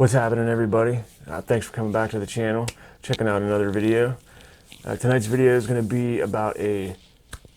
What's happening, everybody? Thanks for coming back to the channel, checking out another video. Tonight's video is going to be about a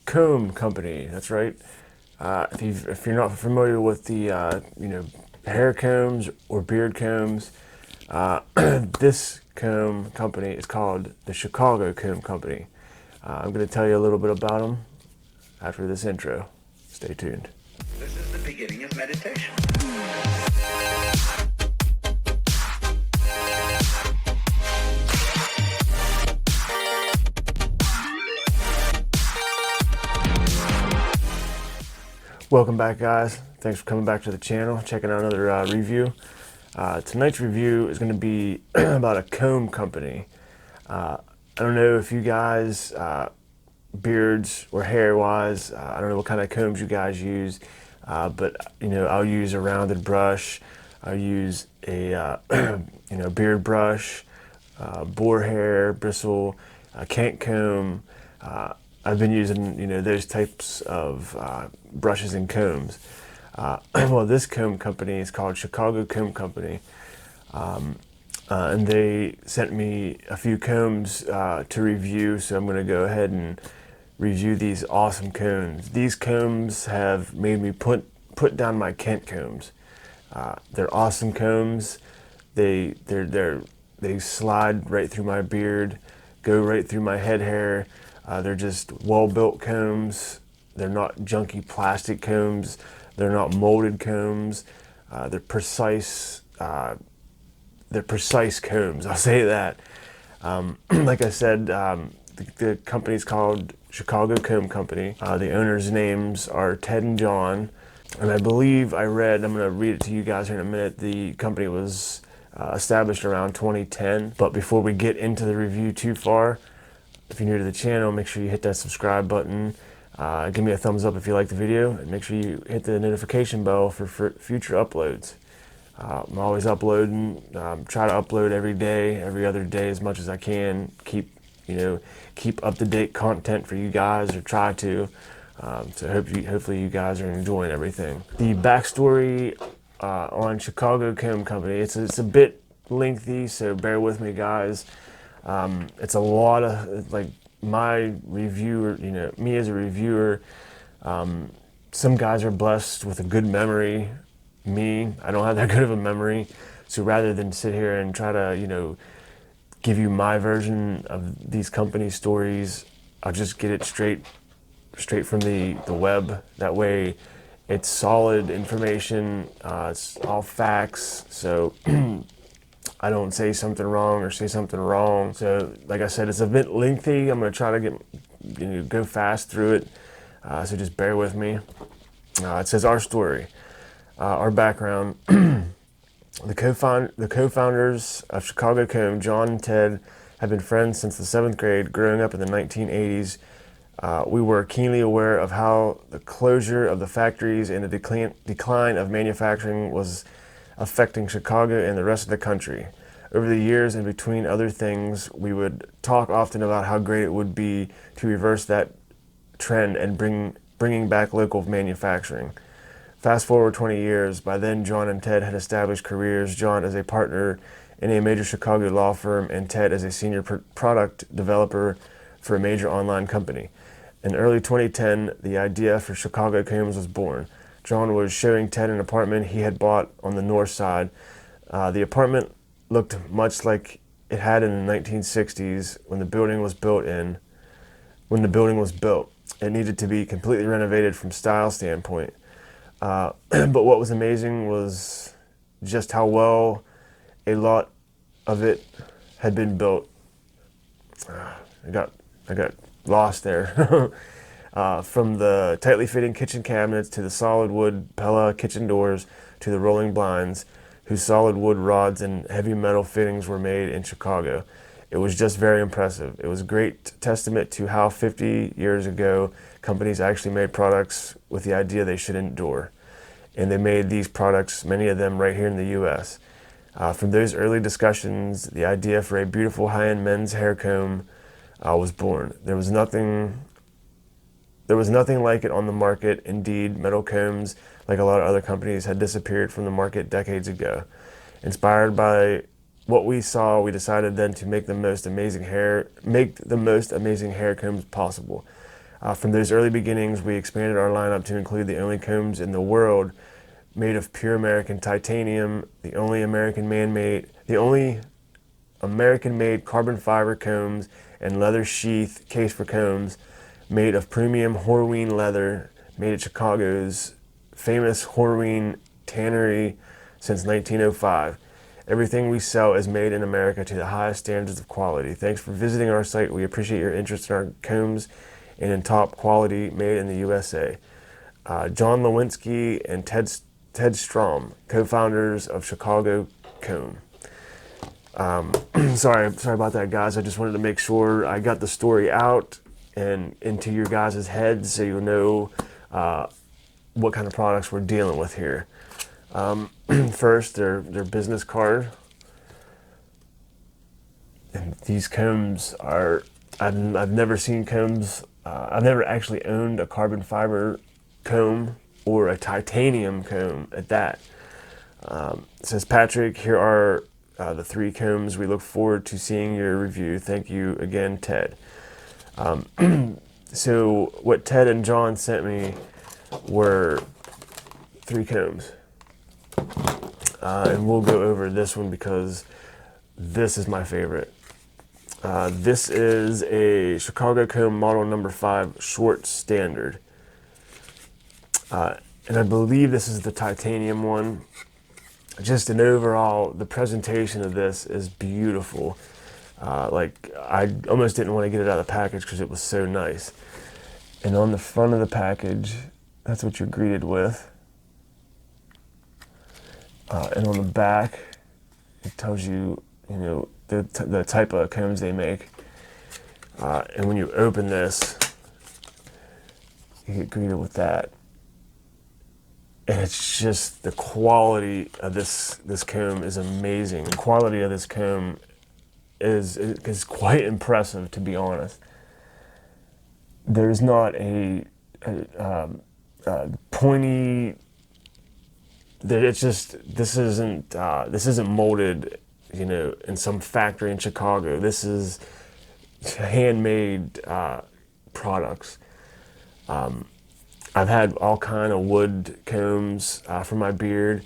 comb company. That's right. If you're not familiar with the hair combs or beard combs, this comb company is called the Chicago Comb Company. I'm going to tell you a little bit about them after this intro. Stay tuned. This is the beginning of meditation. Welcome back, guys. Thanks for coming back to the channel, checking out another review. Tonight's review is going to be about a comb company. I don't know if you guys, beards or hair-wise, I don't know what kind of combs you guys use, but I'll use a rounded brush. I'll use a beard brush, boar hair, bristle, Kent comb. I've been using those types of brushes and combs. Well, this comb company is called Chicago Comb Company, and they sent me a few combs to review, so I'm going to go ahead and review these awesome combs. These combs have made me put down my Kent combs. They're awesome combs. They slide right through my beard, go right through my head hair. They're just well-built combs. They're not junky plastic combs. They're not molded combs. They're precise. They're precise combs. I'll say that. Like I said, the company's called Chicago Comb Company. The owners' names are Ted and John, and I believe I'm going to read it to you guys here in a minute. The company was established around 2010. But before we get into the review too far, if you're new to the channel, make sure you hit that subscribe button. Give me a thumbs up if you like the video, and make sure you hit the notification bell for future uploads. I'm always uploading. Try to upload every day, every other day as much as I can. Keep up-to-date content for you guys, or try to. So hopefully you guys are enjoying everything. The backstory on Chicago Comb Company, it's a bit lengthy, so bear with me, guys. It's a lot of, like, my reviewer, me as a reviewer, some guys are blessed with a good memory. Me, I don't have that good of a memory. So rather than sit here and try to, give you my version of these company stories, I'll just get it straight from the web. That way it's solid information. It's all facts. So I don't say something wrong or say something wrong. So like I said, it's a bit lengthy. I'm going to try to go fast through it. So just bear with me. It says our story, our background. The co-founders of Chicago Comb, John and Ted, have been friends since the 7th grade. Growing up in the 1980s, we were keenly aware of how the closure of the factories and the decline of manufacturing was affecting Chicago and the rest of the country. Over the years, and between other things, we would talk often about how great it would be to reverse that trend and bringing back local manufacturing. Fast forward 20 years, by then John and Ted had established careers, John as a partner in a major Chicago law firm and Ted as a senior product developer for a major online company. In early 2010, the idea for Chicago Combs was born. John was showing Ted an apartment he had bought on the north side. The apartment looked much like it had in the 1960s when the building was built. It needed to be completely renovated from style standpoint. But what was amazing was just how well a lot of it had been built. I got lost there. From the tightly fitting kitchen cabinets to the solid wood Pella kitchen doors to the rolling blinds, whose solid wood rods and heavy metal fittings were made in Chicago. It was just very impressive. It was a great testament to how 50 years ago companies actually made products with the idea they should endure. And they made these products, many of them right here in the U.S. From those early discussions, the idea for a beautiful high-end men's hair comb was born. There was nothing like it on the market. Indeed, metal combs, like a lot of other companies, had disappeared from the market decades ago. Inspired by what we saw, we decided then to make the most amazing hair combs possible. From those early beginnings, we expanded our lineup to include the only combs in the world made of pure American titanium, the only American-made carbon fiber combs and leather sheath case for combs made of premium Horween leather, made at Chicago's famous Horween tannery since 1905. Everything we sell is made in America to the highest standards of quality. Thanks for visiting our site. We appreciate your interest in our combs and in top quality made in the USA. John Lewinsky and Ted Strom, co-founders of Chicago Comb. Sorry about that, guys. I just wanted to make sure I got the story out and into your guys' heads so you'll know what kind of products we're dealing with here. First, their business card. And these combs are, I've never seen combs, I've never actually owned a carbon fiber comb or a titanium comb at that. It says, Patrick, here are the 3 combs. We look forward to seeing your review. Thank you again, Ted. So what Ted and John sent me were 3 combs. And we'll go over this one because this is my favorite. This is a Chicago Comb model number 5 short standard. And I believe this is the titanium one. Just an overall, the presentation of this is beautiful. Like, I almost didn't want to get it out of the package because it was so nice. And on the front of the package, that's what you're greeted with. And on the back, it tells you, you know, the type of combs they make. And when you open this, you get greeted with that. And it's just, the quality of this comb is amazing. The quality of this comb is quite impressive, to be honest. There's not a pointy. It's just, this isn't molded, you know, in some factory in Chicago. This is handmade products. I've had all kind of wood combs for my beard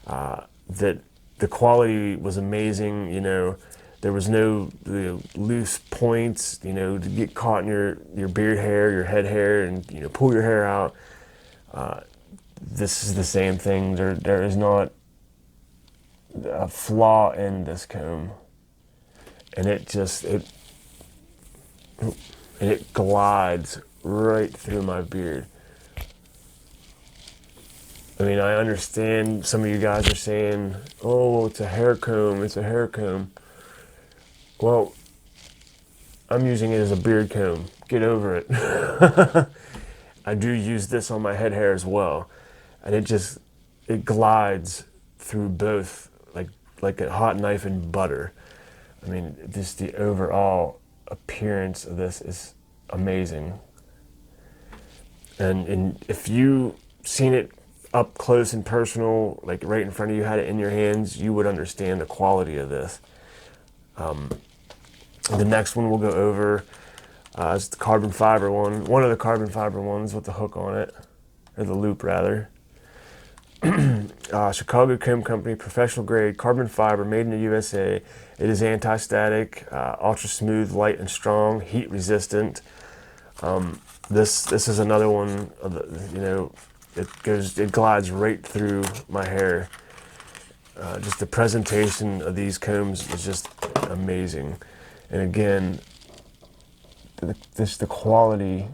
that the quality was amazing. You know, there was no loose points, you know, to get caught in your beard hair, your head hair, and, you know, pull your hair out. This is the same thing. There is not a flaw in this comb, and it glides right through my beard. I mean, I understand some of you guys are saying, oh, it's a hair comb, it's a hair comb. Well, I'm using it as a beard comb. Get over it. I do use this on my head hair as well. And it glides through both like a hot knife in butter. I mean, just the overall appearance of this is amazing. And if you've seen it up close and personal, like right in front of you, had it in your hands, you would understand the quality of this. The next one we'll go over is the carbon fiber one. One of the carbon fiber ones with the hook on it, or the loop rather. Chicago Comb Company, professional grade carbon fiber, made in the USA. It is anti-static, ultra smooth, light and strong, heat resistant. This is another one of the, you know, it glides right through my hair. Just the presentation of these combs is just amazing. And again, the quality,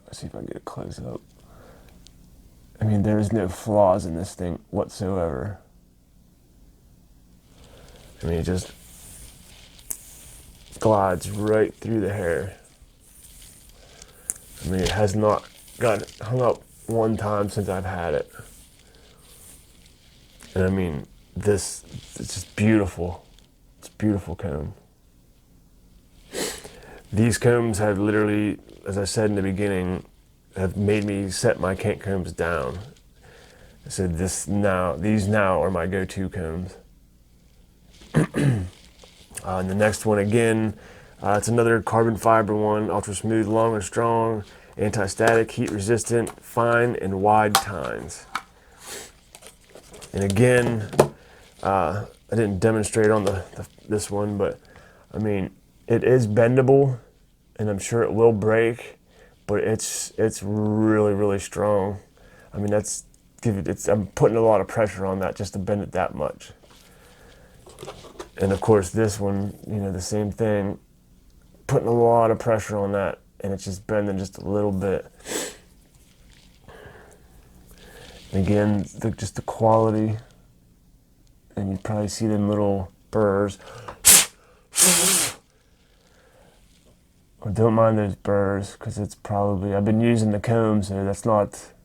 let's see if I can get it close up. I mean, there's no flaws in this thing whatsoever. I mean, it just glides right through the hair. I mean, it has not got hung up one time since I've had it. And I mean, it's just beautiful. It's a beautiful comb. These combs have literally, as I said in the beginning, have made me set my Kent combs down. I said these now are my go-to combs. And the next one again, it's another carbon fiber one, ultra smooth, long and strong, anti-static, heat resistant, fine and wide tines. And again, I didn't demonstrate on this one, but I mean, it is bendable, and I'm sure it will break, but it's really, really strong. I mean, I'm putting a lot of pressure on that just to bend it that much. And of course, this one, you know, the same thing, putting a lot of pressure on that, and it's just bending just a little bit. And again, just the quality, and you probably see them little burrs. I don't mind those burrs because it's probably, I've been using the combs, so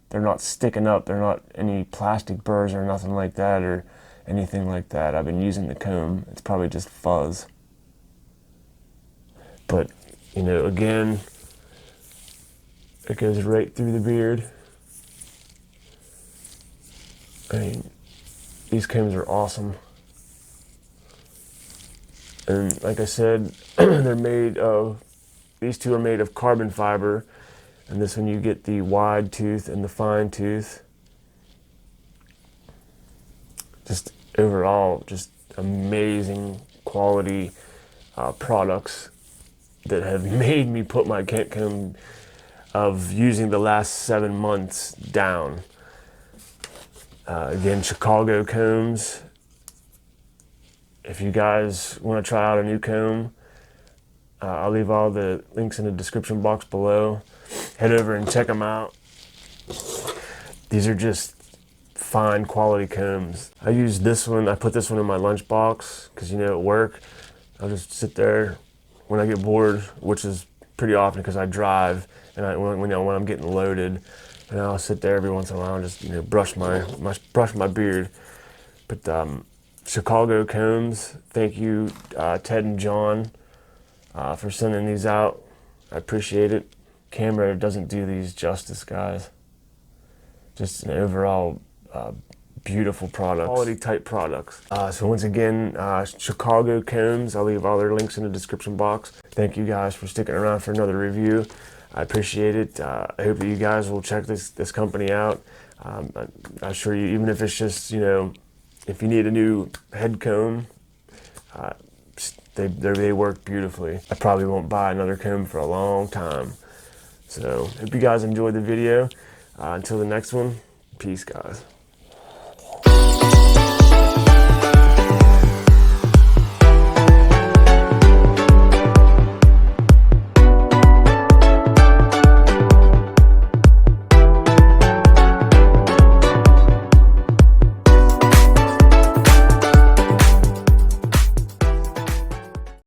they're not sticking up. They're not any plastic burrs or nothing like that or anything like that. I've been using the comb. It's probably just fuzz. But, you know, again, it goes right through the beard. I mean, these combs are awesome. And like I said, these two are made of carbon fiber. And this one you get the wide tooth and the fine tooth. Just overall, just amazing quality products that have made me put my Kent comb of using the last 7 months down. Again, Chicago combs. If you guys want to try out a new comb, I'll leave all the links in the description box below. Head over and check them out. These are just fine quality combs. I use this one, I put this one in my lunch box because, you know, at work, I'll just sit there when I get bored, which is pretty often because I drive, and when I'm getting loaded, and I'll sit there every once in a while and just, you know, brush my beard. But Chicago combs, thank you, Ted and John, for sending these out. I appreciate it. Camera doesn't do these justice, guys. Just an overall beautiful product, quality type products. So once again, Chicago combs, I'll leave all their links in the description box. Thank you guys for sticking around for another review. I appreciate it. I hope that you guys will check this company out. I'm sure you, even if it's just, you know, if you need a new head comb, they work beautifully. I probably won't buy another comb for a long time. So hope you guys enjoyed the video. Until the next one, peace, guys.